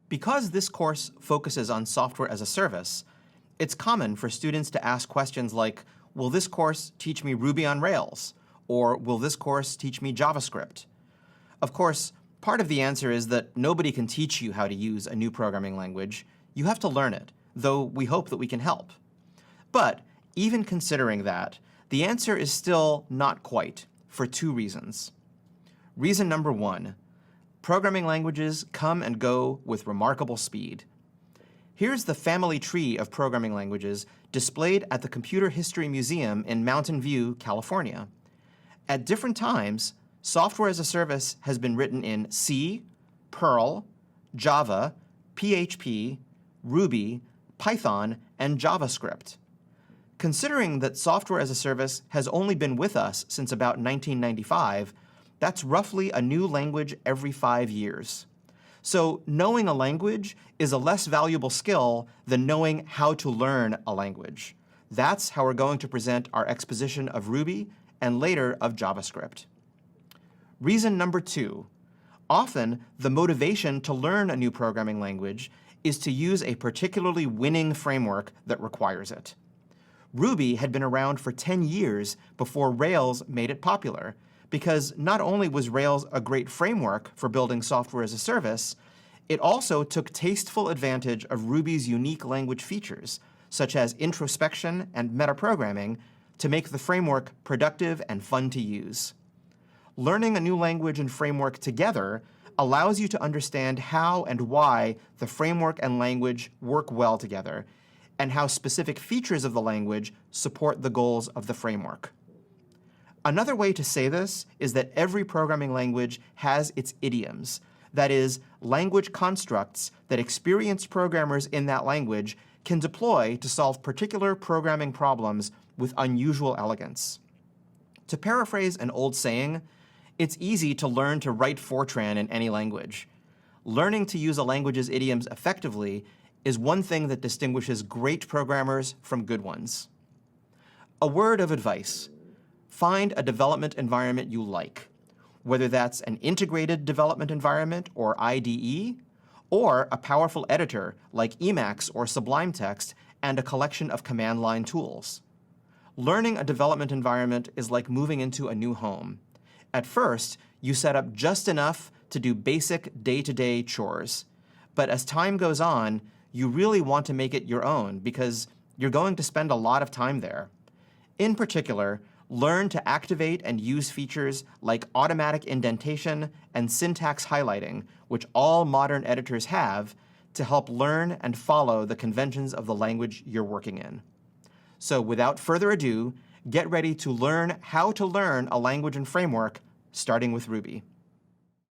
Because this course focuses on software as a service, it's common for students to ask questions like, will this course teach me Ruby on Rails? Or will this course teach me JavaScript? Of course, part of the answer is that nobody can teach you how to use a new programming language. You have to learn it, though we hope that we can help. But even considering that, the answer is still not quite, for two reasons. Reason number one, programming languages come and go with remarkable speed. Here's the family tree of programming languages displayed at the Computer History Museum in Mountain View, California. At different times, software as a service has been written in C, Perl, Java, PHP, Ruby, Python, and JavaScript. Considering that software as a service has only been with us since about 1995, that's roughly a new language every 5 years. So knowing a language is a less valuable skill than knowing how to learn a language. That's how we're going to present our exposition of Ruby and later of JavaScript. Reason number two, often the motivation to learn a new programming language is to use a particularly winning framework that requires it. Ruby had been around for 10 years before Rails made it popular, because not only was Rails a great framework for building software as a service, it also took tasteful advantage of Ruby's unique language features, such as introspection and metaprogramming, to make the framework productive and fun to use. Learning a new language and framework together allows you to understand how and why the framework and language work well together, and how specific features of the language support the goals of the framework. Another way to say this is that every programming language has its idioms, that is, language constructs that experienced programmers in that language can deploy to solve particular programming problems with unusual elegance. To paraphrase an old saying, it's easy to learn to write Fortran in any language. Learning to use a language's idioms effectively is one thing that distinguishes great programmers from good ones. A word of advice. Find a development environment you like, whether that's an integrated development environment, or IDE, or a powerful editor like Emacs or Sublime Text and a collection of command line tools. Learning a development environment is like moving into a new home. At first, you set up just enough to do basic day-to-day chores. But as time goes on, you really want to make it your own because you're going to spend a lot of time there. In particular, learn to activate and use features like automatic indentation and syntax highlighting, which all modern editors have, to help learn and follow the conventions of the language you're working in. So without further ado, get ready to learn how to learn a language and framework, starting with Ruby.